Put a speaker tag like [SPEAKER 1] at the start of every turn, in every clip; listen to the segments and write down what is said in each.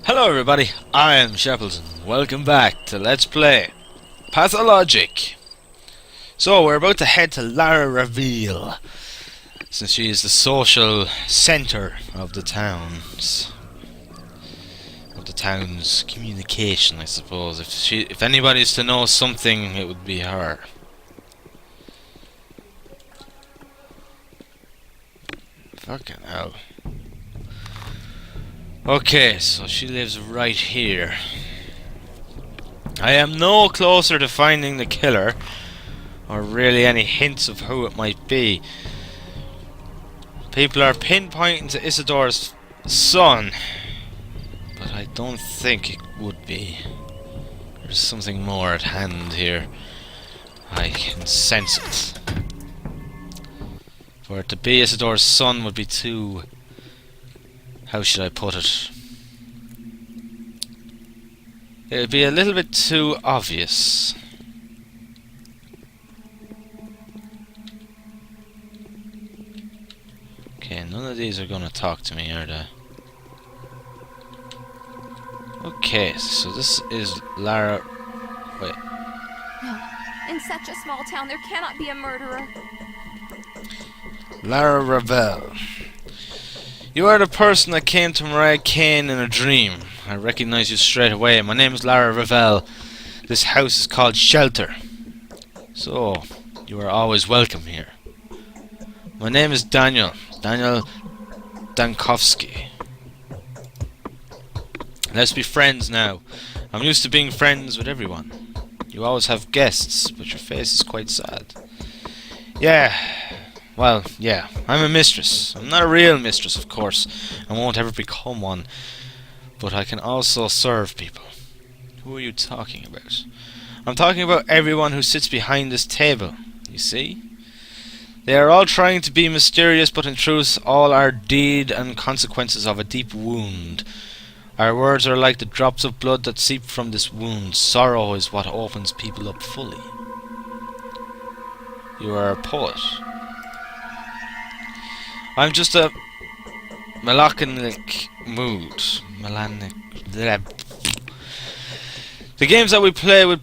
[SPEAKER 1] Hello everybody, I am Shepples and welcome back to Let's Play Pathologic. So we're about to head to Lara Reveal, since she is the social centre of the town's communication, I suppose. If anybody's to know something, it would be her. Fucking hell. Okay, so she lives right here. I am no closer to finding the killer, or really any hints of who it might be. People are pinpointing to Isidore's son, but I don't think it would be. There's something more at hand here. I can sense it. For it to be Isidore's son would be too... how should I put it? It would be a little bit too obvious. Okay, none of these are gonna talk to me, are they? Okay, so this is Lara... Wait.
[SPEAKER 2] No, in such a small town there cannot be a murderer.
[SPEAKER 1] Lara Reveal. You are the person that came to Mariah Kane in a dream. I recognize you straight away. My name is Lara Reveal. This house is called Shelter. So, you are always welcome here. My name is Daniel. Daniel Dankovsky. Let's be friends now. I'm used to being friends with everyone. You always have guests, but your face is quite sad. Yeah. Well, yeah, I'm a mistress. I'm not a real mistress, of course, and won't ever become one. But I can also serve people. Who are you talking about? I'm talking about everyone who sits behind this table, you see? They are all trying to be mysterious, but in truth all are deed and consequences of a deep wound. Our words are like the drops of blood that seep from this wound. Sorrow is what opens people up fully. You are a poet. I'm just a melancholic mood. The games that we play with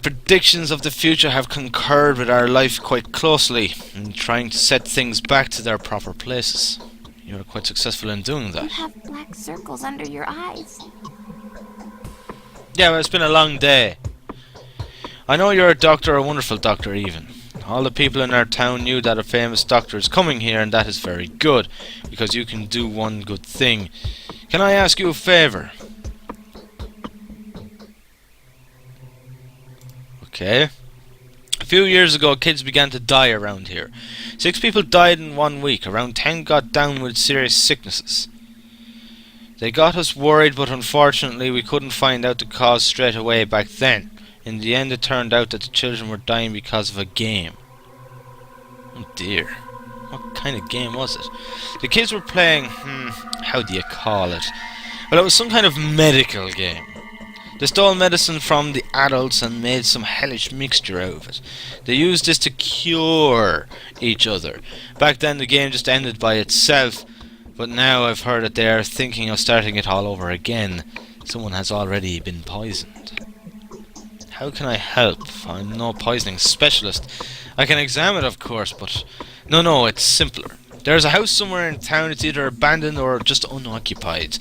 [SPEAKER 1] predictions of the future have concurred with our life quite closely in trying to set things back to their proper places. You are quite successful in doing that.
[SPEAKER 2] You have black circles under your eyes.
[SPEAKER 1] Yeah, well, it's been a long day. I know you're a doctor, a wonderful doctor even. All the people in our town knew that a famous doctor is coming here, and that is very good, because you can do one good thing. Can I ask you a favour? Okay. A few years ago, kids began to die around here. 6 people died in 1 week. Around 10 got down with serious sicknesses. They got us worried, but unfortunately we couldn't find out the cause straight away back then. In the end, it turned out that the children were dying because of a game. Oh dear. What kind of game was it? The kids were playing... how do you call it? Well, it was some kind of medical game. They stole medicine from the adults and made some hellish mixture out of it. They used this to cure each other. Back then the game just ended by itself, but now I've heard that they are thinking of starting it all over again. Someone has already been poisoned. How can I help? I'm no poisoning specialist. I can examine it, of course, but... No, it's simpler. There's a house somewhere in town. It's either abandoned or just unoccupied.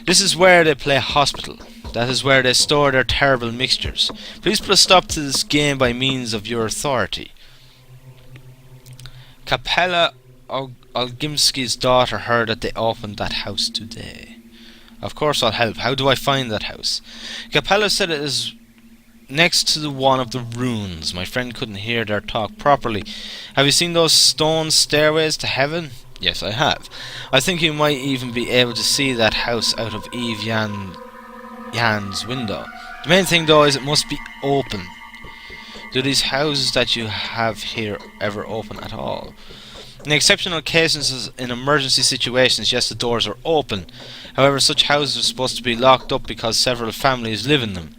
[SPEAKER 1] This is where they play hospital. That is where they store their terrible mixtures. Please put a stop to this game by means of your authority. Capella Olgimski's daughter heard that they opened that house today. Of course I'll help. How do I find that house? Capella said it is next to the one of the ruins. My friend couldn't hear their talk properly. Have you seen those stone stairways to heaven? Yes, I have. I think you might even be able to see that house out of Eve Jan's window. The main thing though is it must be open. Do these houses that you have here ever open at all? In exceptional cases, in emergency situations, yes, the doors are open. However, such houses are supposed to be locked up because several families live in them.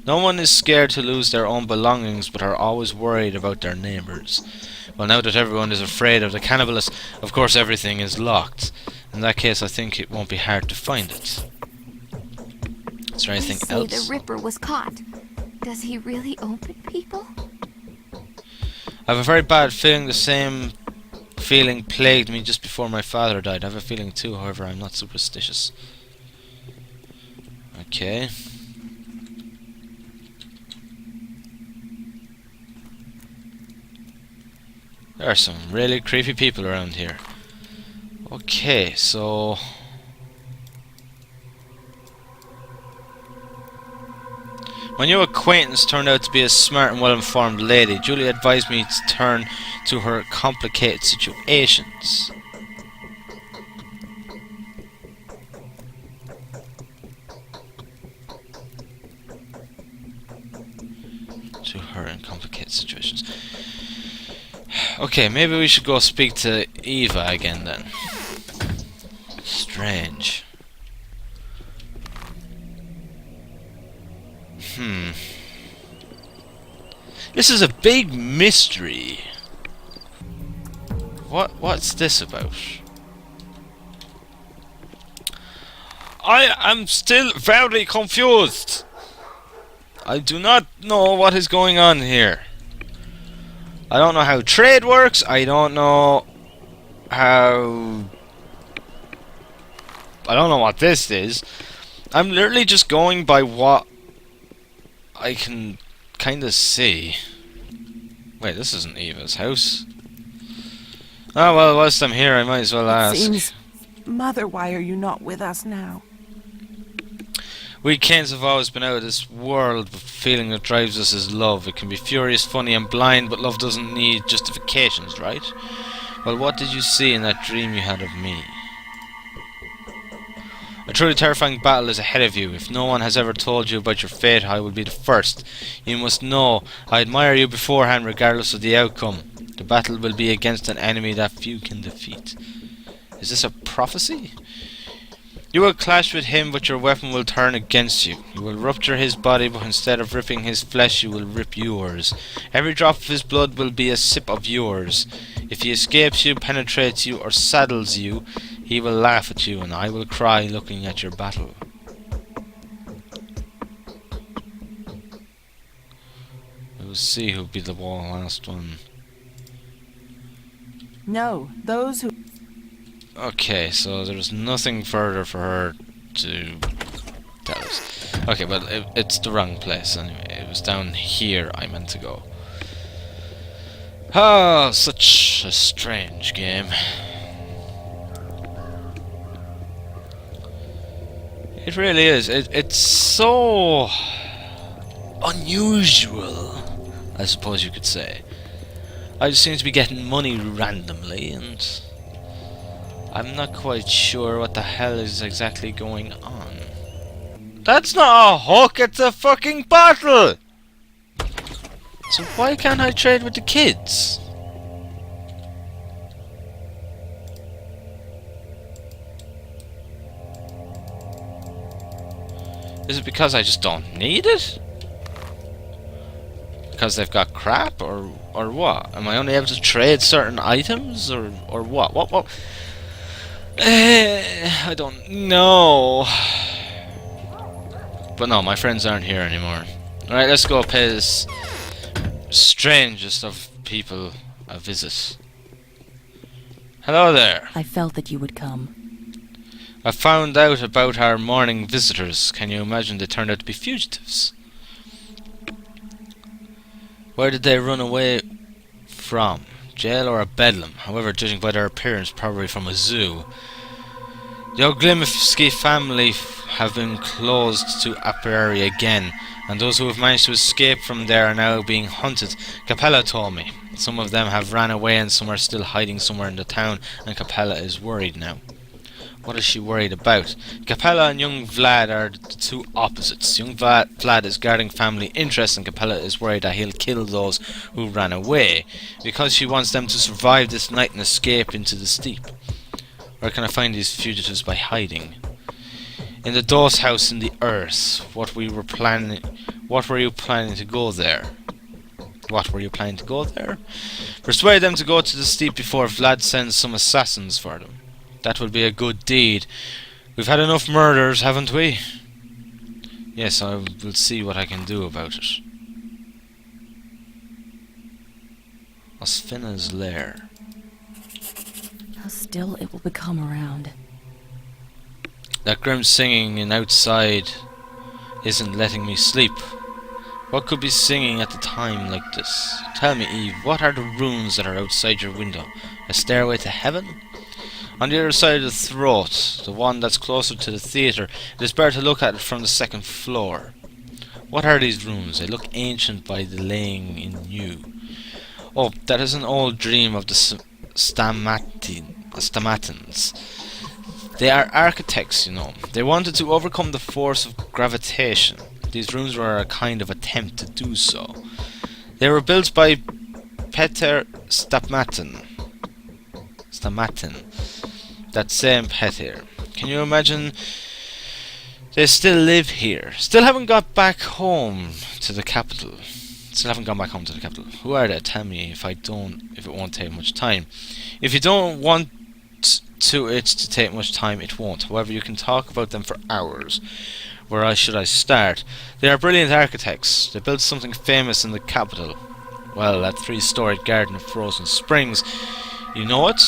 [SPEAKER 1] No one is scared to lose their own belongings, but are always worried about their neighbours. Well, now that everyone is afraid of the cannibalists, of course everything is locked. In that case, I think it won't be hard to find it. Is there anything
[SPEAKER 2] They say
[SPEAKER 1] else?
[SPEAKER 2] the Ripper was caught. Does he really open people?
[SPEAKER 1] I have a very bad feeling the same feeling plagued me just before my father died. I have a feeling too, however, I'm not superstitious. Okay. There are some really creepy people around here. Okay, so... My new acquaintance turned out to be a smart and well-informed lady. Julie advised me to turn to her complicated situations. To her in complicated situations. Okay, maybe we should go speak to Eva again then. Strange. This is a big mystery. What's this about? I am still very confused. I do not know what is going on here. I don't know how trade works. I don't know how... I don't know what this is. I'm literally just going by what I can kind of see. Wait, this isn't Eva's house. Oh well, whilst I'm here I might as well ask.
[SPEAKER 3] Seems, Mother, why are you not with us now?
[SPEAKER 1] We Kanes have always been out of this world, but the feeling that drives us is love. It can be furious, funny and blind, but love doesn't need justifications, right? Well, what did you see in that dream you had of me? A truly terrifying battle is ahead of you. If no one has ever told you about your fate, I will be the first. You must know, I admire you beforehand regardless of the outcome. The battle will be against an enemy that few can defeat. Is this a prophecy? You will clash with him, but your weapon will turn against you. You will rupture his body, but instead of ripping his flesh, you will rip yours. Every drop of his blood will be a sip of yours. If he escapes you, penetrates you, or saddles you, he will laugh at you, and I will cry looking at your battle. We'll see who'll be the last one.
[SPEAKER 3] No, those who...
[SPEAKER 1] Okay, so there's nothing further for her to tell us. Okay, but it's the wrong place anyway. It was down here I meant to go. Oh, such a strange game. It really is. It's so unusual, I suppose you could say. I just seem to be getting money randomly, and I'm not quite sure what the hell is exactly going on. That's not a hook, it's a fucking bottle! So why can't I trade with the kids? Is it because I just don't need it? Because they've got crap, or what? Am I only able to trade certain items, or what? What? I don't know. But no, my friends aren't here anymore. Alright, let's go pay this strangest of people a visit. Hello there.
[SPEAKER 4] I felt that you would come.
[SPEAKER 1] I found out about our morning visitors. Can you imagine they turned out to be fugitives? Where did they run away from? Jail or a bedlam? However, judging by their appearance, probably from a zoo. The Oglimowski family have been closed to apiary again, and those who have managed to escape from there are now being hunted. Capella told me. Some of them have ran away and some are still hiding somewhere in the town, and Capella is worried now. What is she worried about? Capella and young Vlad are the two opposites. Young Vlad is guarding family interests, and Capella is worried that he'll kill those who ran away, because she wants them to survive this night and escape into the steppe. Where can I find these fugitives? By hiding. In the Dawes house in the earth. What were you planning to go there? What were you planning to go there? Persuade them to go to the steppe before Vlad sends some assassins for them. That would be a good deed. We've had enough murders, haven't we? Yes, I will see what I can do about it. Osfina's lair.
[SPEAKER 4] How still it will become around.
[SPEAKER 1] That grim singing in outside isn't letting me sleep. What could be singing at a time like this? Tell me, Eve, what are the runes that are outside your window? A stairway to heaven? On the other side of the throat, the one that's closer to the theatre, it is better to look at it from the second floor. What are these runes? They look ancient by the laying in new. Oh, that is an old dream of the Stamatins. They are architects, you know. They wanted to overcome the force of gravitation. These runes were a kind of attempt to do so. They were built by Peter Stamatin. That same Peter. Can you imagine? They still live here. Still haven't got back home to the capital. Who are they? Tell me if it won't take much time. If you don't want it to take much time, it won't. However, you can talk about them for hours. Where should I start? They are brilliant architects. They built something famous in the capital. Well, that 3-storied garden of frozen springs. You know it?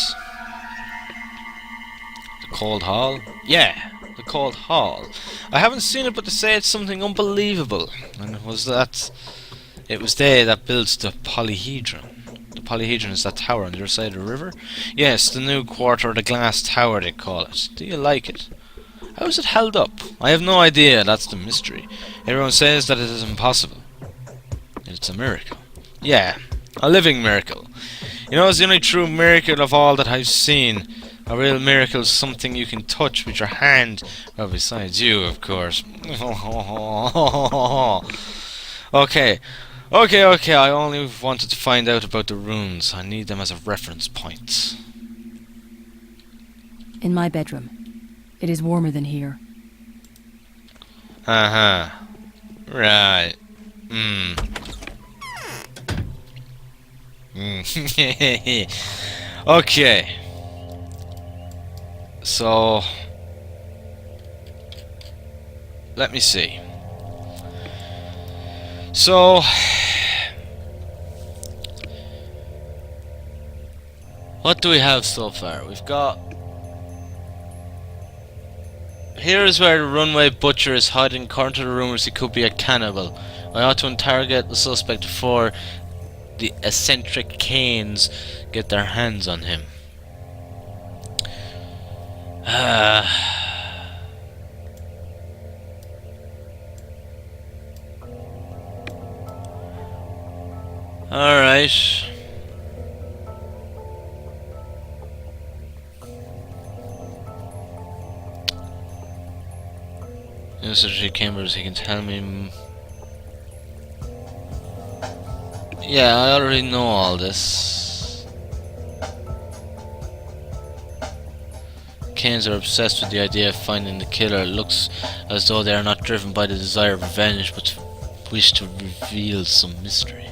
[SPEAKER 1] The Cold Hall? Yeah, the Cold Hall. I haven't seen it, but they say it's something unbelievable. And it was they that built the Polyhedron. The Polyhedron is that tower on the other side of the river? Yes, the new quarter of the glass tower, they call it. Do you like it? How is it held up? I have no idea, that's the mystery. Everyone says that it is impossible. It's a miracle. Yeah, a living miracle. You know, it's the only true miracle of all that I've seen. A real miracle is something you can touch with your hand. Well, besides you, of course. Okay, I only wanted to find out about the runes. I need them as a reference point.
[SPEAKER 4] In my bedroom. It is warmer than here.
[SPEAKER 1] Uh-huh. Right. Okay. So, let me see. So, what do we have so far? We've got... Here is where the runway butcher is hiding. According to the rumors, he could be a cannibal. I ought to interrogate the suspect before the eccentric Canes get their hands on him. Alright. Mr. Chambers, he can tell me... Yeah, I already know all this. Canes are obsessed with the idea of finding the killer. It looks as though they are not driven by the desire of revenge, but wish to reveal some mystery.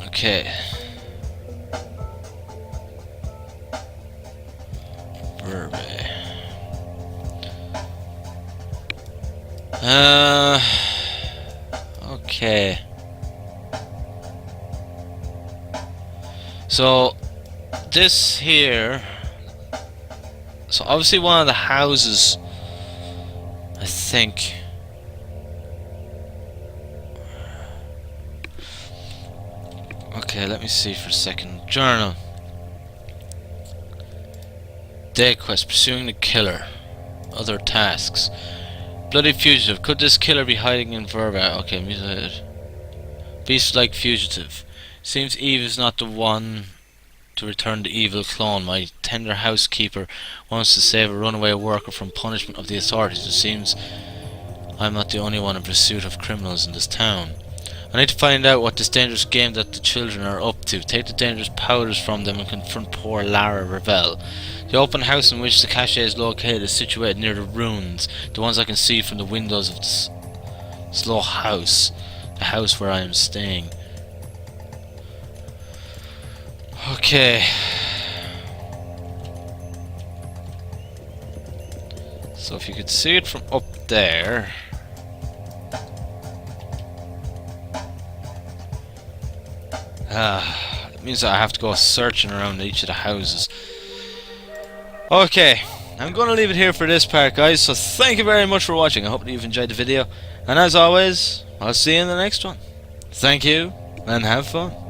[SPEAKER 1] Okay. Verbe. Okay. So, this here... So, obviously one of the houses, I think... Okay, let me see for a second. Journal. Day quest, pursuing the killer. Other tasks. Bloody fugitive. Could this killer be hiding in Verba? Okay, mutilated. Beast-like fugitive. Seems Eve is not the one to return the evil clone. My tender housekeeper wants to save a runaway worker from punishment of the authorities. It seems I'm not the only one in pursuit of criminals in this town. I need to find out what this dangerous game that the children are up to. Take the dangerous powders from them and confront poor Lara Ravel. The open house in which the cache is located is situated near the ruins, the ones I can see from the windows of the slow house, the house where I am staying. Okay. So if you could see it from up there. It means that I have to go searching around each of the houses. Okay, I'm going to leave it here for this part, guys. So thank you very much for watching. I hope that you've enjoyed the video. And as always, I'll see you in the next one. Thank you, and have fun.